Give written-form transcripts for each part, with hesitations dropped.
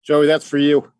Joey, that's for you.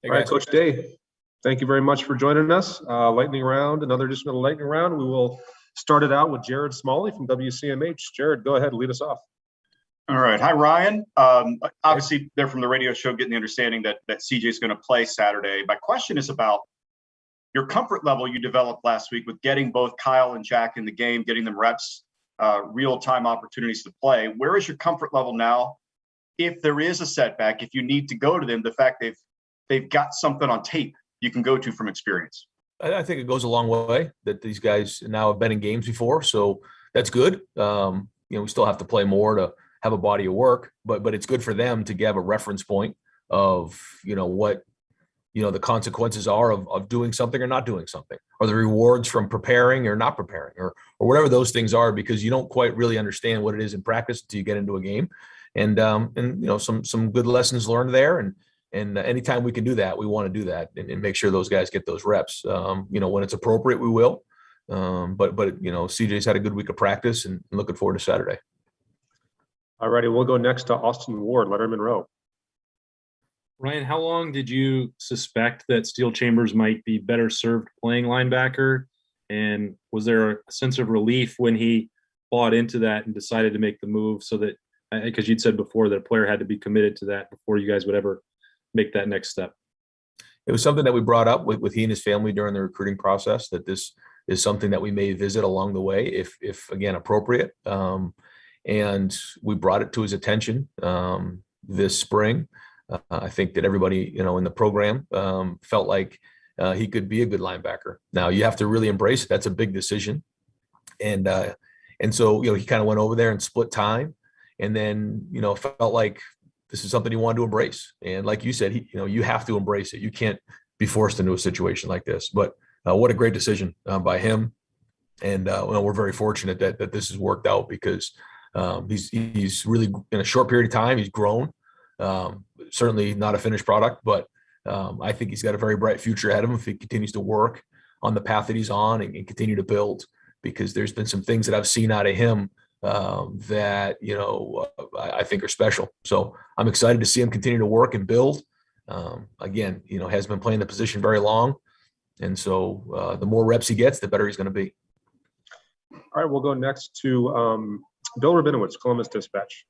All right, Coach Day, thank you very much for joining us. Lightning round, another edition of the lightning round. We will start it out with Jared Smalley from WCMH. Jared, go ahead, lead us off. All right. Hi, Ryan. Obviously, they're from the radio show getting the understanding that CJ is going to play Saturday. My question is about your comfort level you developed last week with getting both Kyle and Jack in the game, getting them reps, real-time opportunities to play. Where is your comfort level now? If there is a setback, if you need to go to them, the fact they've got something on tape you can go to from experience. I think it goes a long way that these guys now have been in games before, so that's good. We still have to play more have a body of work, but it's good for them to have a reference point of, what, the consequences are of doing something or not doing something, or the rewards from preparing or not preparing, or whatever those things are, because you don't quite really understand what it is in practice until you get into a game. And some good lessons learned there. And anytime we can do that, we want to do that and make sure those guys get those reps. When it's appropriate, we will. But CJ's had a good week of practice and looking forward to Saturday. All righty, we'll go next to Austin Ward, Lettermen Row. Ryan, how long did you suspect that Steel Chambers might be better served playing linebacker? And was there a sense of relief when he bought into that and decided to make the move, so that, because you'd said before that a player had to be committed to that before you guys would ever make that next step? It was something that we brought up with he and his family during the recruiting process, that this is something that we may visit along the way if again, appropriate. And we brought it to his attention this spring. I think that everybody, in the program felt like he could be a good linebacker. Now you have to really embrace it. That's a big decision. And so, he kind of went over there and split time, and then, felt like this is something he wanted to embrace. And like you said, you have to embrace it. You can't be forced into a situation like this, but what a great decision by him. And we're very fortunate that this has worked out, because he's really, in a short period of time, he's grown. Certainly not a finished product, but I think he's got a very bright future ahead of him if he continues to work on the path that he's on and continue to build, because there's been some things that I've seen out of him that, I think are special. So I'm excited to see him continue to work and build. Again, has been playing the position very long. And so the more reps he gets, the better he's going to be. All right, we'll go next to Bill Rabinowitz, Columbus Dispatch.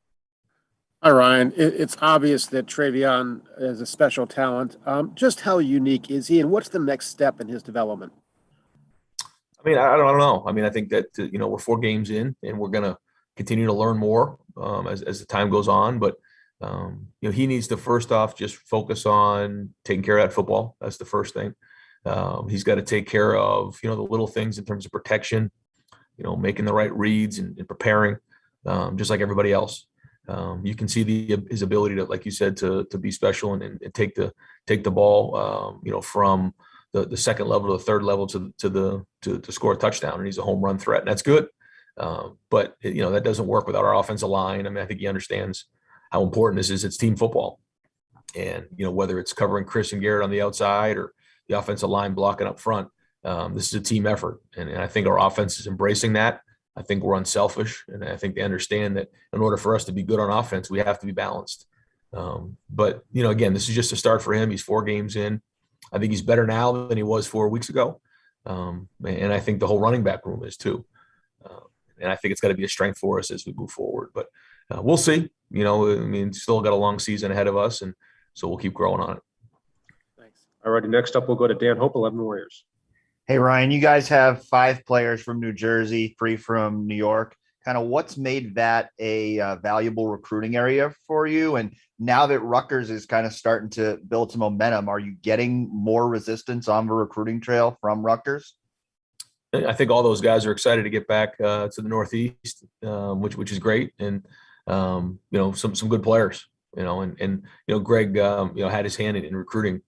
Hi, Ryan. It's obvious that Travion is a special talent. Just how unique is he, and what's the next step in his development? I mean, I don't know. I mean, I think that, we're 4 games in, and we're going to continue to learn more as the time goes on. But, he needs to first off just focus on taking care of that football. That's the first thing. He's got to take care of, the little things in terms of protection, making the right reads and preparing, just like everybody else. You can see his ability to, like you said, to be special and take the ball, from the second level to the third level to score a touchdown, and he's a home run threat, and that's good. But that doesn't work without our offensive line. I mean, I think he understands how important this is. It's team football, and whether it's covering Chris and Garrett on the outside or the offensive line blocking up front, this is a team effort, and I think our offense is embracing that. I think we're unselfish, and I think they understand that in order for us to be good on offense, we have to be balanced. But again, this is just a start for him. He's 4 games in. I think he's better now than he was 4 weeks ago. And I think the whole running back room is too. And I think it's got to be a strength for us as we move forward. But we'll see. Still got a long season ahead of us, and so we'll keep growing on it. Thanks. All righty, next up, we'll go to Dan Hope, 11 Warriors. Hey, Ryan, you guys have 5 players from New Jersey, 3 from New York. Kind of what's made that a valuable recruiting area for you? And now that Rutgers is kind of starting to build some momentum, are you getting more resistance on the recruiting trail from Rutgers? I think all those guys are excited to get back to the Northeast, which is great. And, some good players, and Greg, had his hand in recruiting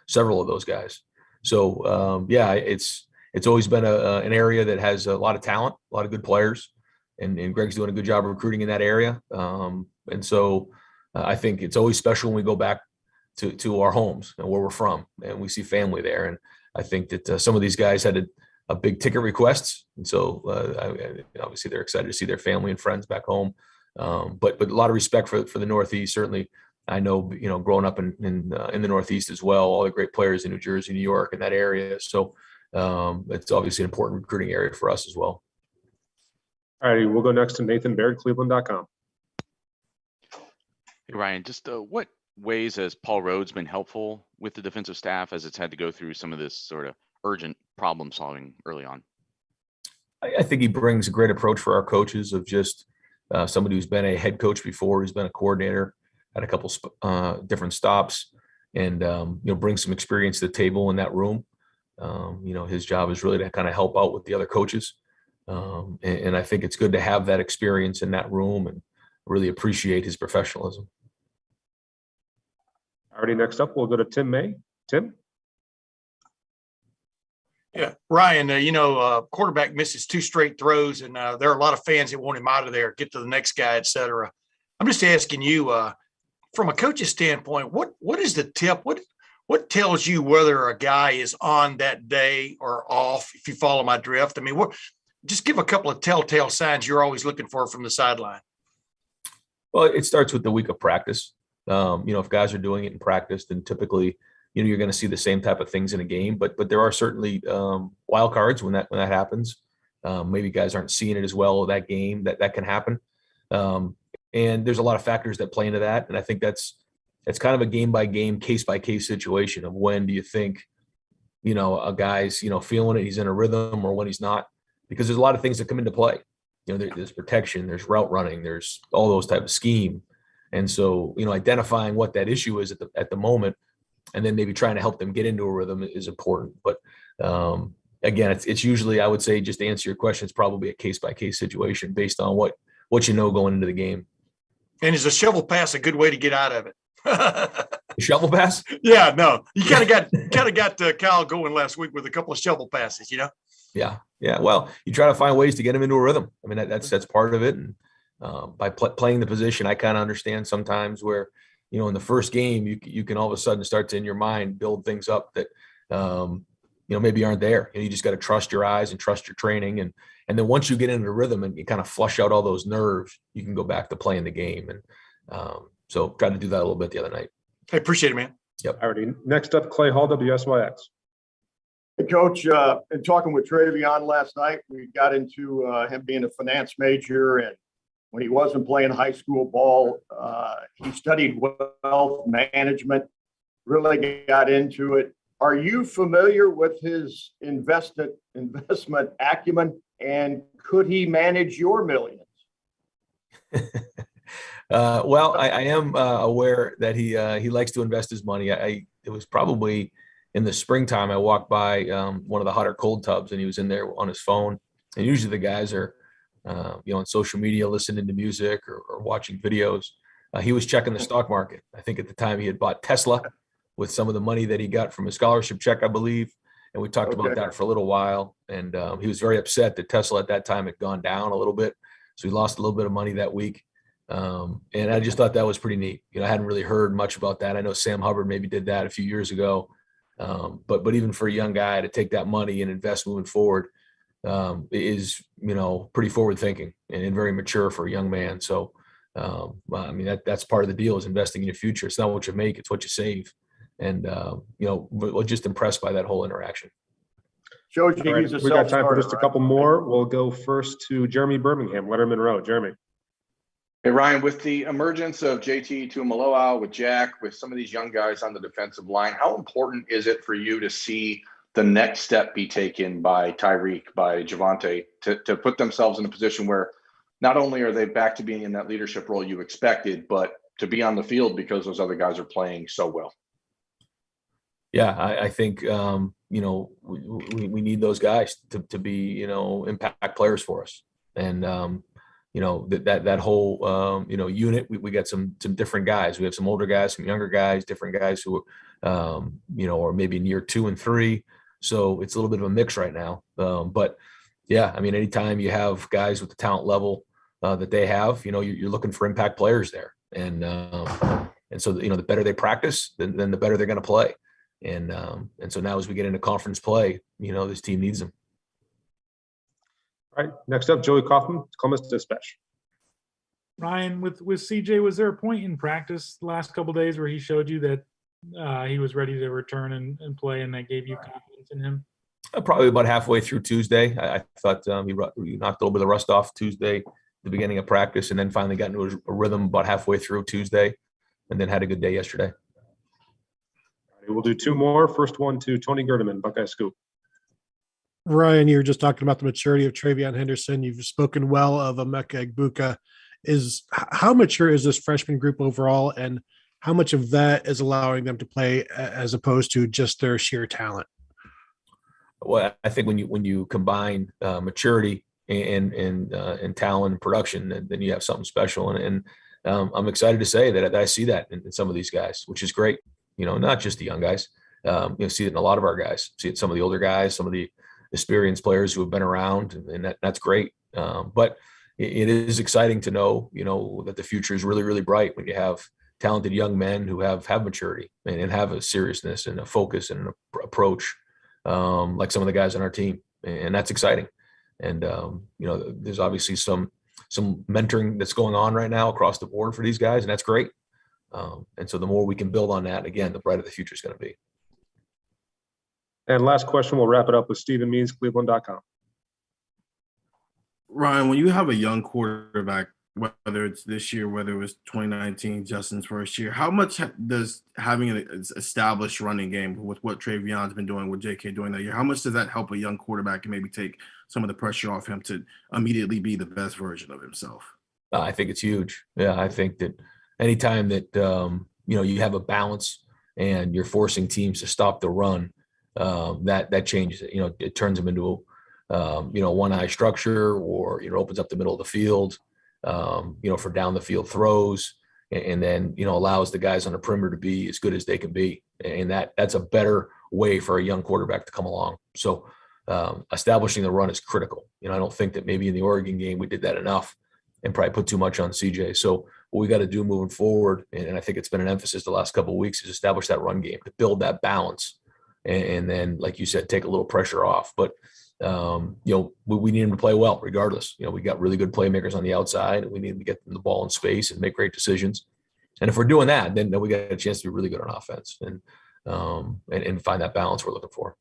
several of those guys. So, it's always been an area that has a lot of talent, a lot of good players, and Greg's doing a good job of recruiting in that area. And so I think it's always special when we go back to our homes and where we're from, and we see family there. And I think that some of these guys had a big ticket requests. And so obviously they're excited to see their family and friends back home. But a lot of respect for the Northeast. Certainly, I know, growing up in the Northeast as well, all the great players in New Jersey, New York, and that area. So it's obviously an important recruiting area for us as well. All righty, we'll go next to Nathan Baird, Cleveland.com. Hey, Ryan, just what ways has Paul Rhodes been helpful with the defensive staff as it's had to go through some of this sort of urgent problem solving early on? I think he brings a great approach for our coaches of just somebody who's been a head coach before, who's been a coordinator at a couple different stops, and brings some experience to the table in that room. His job is really to kind of help out with the other coaches, and I think it's good to have that experience in that room and really appreciate his professionalism. Alrighty, next up, we'll go to Tim May. Tim? Yeah, Ryan, quarterback misses 2 straight throws, and there are a lot of fans that want him out of there, get to the next guy, et cetera. I'm just asking you, from a coach's standpoint, what is the tip? What tells you whether a guy is on that day or off, if you follow my drift? I mean, just give a couple of telltale signs you're always looking for from the sideline. Well, it starts with the week of practice. If guys are doing it in practice, then typically, you're going to see the same type of things in a game, but there are certainly wild cards when that happens. Maybe guys aren't seeing it as well that game that can happen. And there's a lot of factors that play into that. And I think that's kind of a game by game, case by case situation of when do you think, a guy's, feeling it, he's in a rhythm, or when he's not, because there's a lot of things that come into play. There's protection, there's route running, there's all those type of scheme. And so, identifying what that issue is at the moment, and then maybe trying to help them get into a rhythm is important. But again, it's usually, I would say, just to answer your question, it's probably a case by case situation based on what going into the game. And is a shovel pass a good way to get out of it? Shovel pass? Yeah, no, you kind of got Kyle going last week with a couple of shovel passes, Yeah. Well, you try to find ways to get him into a rhythm. I mean, that's part of it. And by playing the position, I kind of understand sometimes where, in the first game, you can all of a sudden start to, in your mind, build things up that, maybe aren't there. You just got to trust your eyes and trust your training. And then once you get into the rhythm and you kind of flush out all those nerves, you can go back to playing the game. And so tried to do that a little bit the other night. I appreciate it, man. Yep. Alrighty, next up, Clay Hall, WSYX. Hey, Coach, in talking with Travion last night, we got into him being a finance major, and when he wasn't playing high school ball, he studied wealth management, really got into it. Are you familiar with his investment acumen, and could he manage your millions? Well, I am aware that he likes to invest his money. It was probably in the springtime. I walked by one of the hot or cold tubs, and he was in there on his phone. And usually the guys are, on social media, listening to music or watching videos. He was checking the stock market. I think at the time he had bought Tesla with some of the money that he got from a scholarship check, I believe. And we talked about that for a little while. And he was very upset that Tesla at that time had gone down a little bit. So he lost a little bit of money that week. And I just thought that was pretty neat. I hadn't really heard much about that. I know Sam Hubbard maybe did that a few years ago. But even for a young guy to take that money and invest moving forward is, pretty forward thinking and very mature for a young man. So, that's part of the deal, is investing in your future. It's not what you make, it's what you save. And, we're just impressed by that whole interaction. Shows you Right, he's a we got time for self-starter, just a couple more. We'll go first to Jeremy Birmingham, Lettermen Row. Jeremy. Hey, Ryan, with the emergence of JT Tuimoloau, with Jack, with some of these young guys on the defensive line, how important is it for you to see the next step be taken by Tyreek, by Javonte, to put themselves in a position where not only are they back to being in that leadership role you expected, but to be on the field because those other guys are playing so well? Yeah, I think, we need those guys to be, impact players for us. And, that whole, unit, we got some different guys. We have some older guys, some younger guys, different guys who, are maybe in year 2 and 3. So it's a little bit of a mix right now. But yeah, anytime you have guys with the talent level that they have, you're looking for impact players there. And so, the better they practice, then the better they're going to play. And so now as we get into conference play, this team needs them. All right, next up, Joey Kaufman, Columbus Dispatch. Ryan, with CJ, was there a point in practice the last couple of days where he showed you that he was ready to return and play, and that gave you confidence in him? Probably about halfway through Tuesday. I thought he knocked a little bit of rust off Tuesday, the beginning of practice, and then finally got into a rhythm about halfway through Tuesday, and then had a good day yesterday. We'll do 2 more. First one to Tony Gerdeman, Buckeye Scoop. Ryan, you were just talking about the maturity of Travion Henderson. You've spoken well of Emeka Egbuka. How mature is this freshman group overall, and how much of that is allowing them to play as opposed to just their sheer talent? Well, I think when you combine maturity and talent and production, then you have something special. And I'm excited to say that I see that in some of these guys, which is great. Not just the young guys. See it in a lot of our guys. See it in some of the older guys, some of the experienced players who have been around, and that's great. But it is exciting to know, that the future is really, really bright when you have talented young men who have maturity and have a seriousness and a focus and an approach, like some of the guys on our team, and that's exciting. And there's obviously some mentoring that's going on right now across the board for these guys, and that's great. And so the more we can build on that, again, the brighter the future is going to be. And last question, we'll wrap it up with Stephen Means, Cleveland.com. Ryan, when you have a young quarterback, whether it's this year, whether it was 2019, Justin's first year, how much does having an established running game with what Travion's been doing, with JK doing that year, how much does that help a young quarterback and maybe take some of the pressure off him to immediately be the best version of himself? I think it's huge. Yeah, I think that anytime that, you have a balance and you're forcing teams to stop the run, that changes it. It turns them into, one eye structure, or, opens up the middle of the field, for down the field throws, and then, allows the guys on the perimeter to be as good as they can be. And that's a better way for a young quarterback to come along. So establishing the run is critical. I don't think that maybe in the Oregon game we did that enough and probably put too much on CJ. So what we got to do moving forward, and I think it's been an emphasis the last couple of weeks, is establish that run game to build that balance. And then, like you said, take a little pressure off. But, we need him to play well regardless. We got really good playmakers on the outside, and we need to get them the ball in space and make great decisions. And if we're doing that, then we got a chance to be really good on offense and find that balance we're looking for.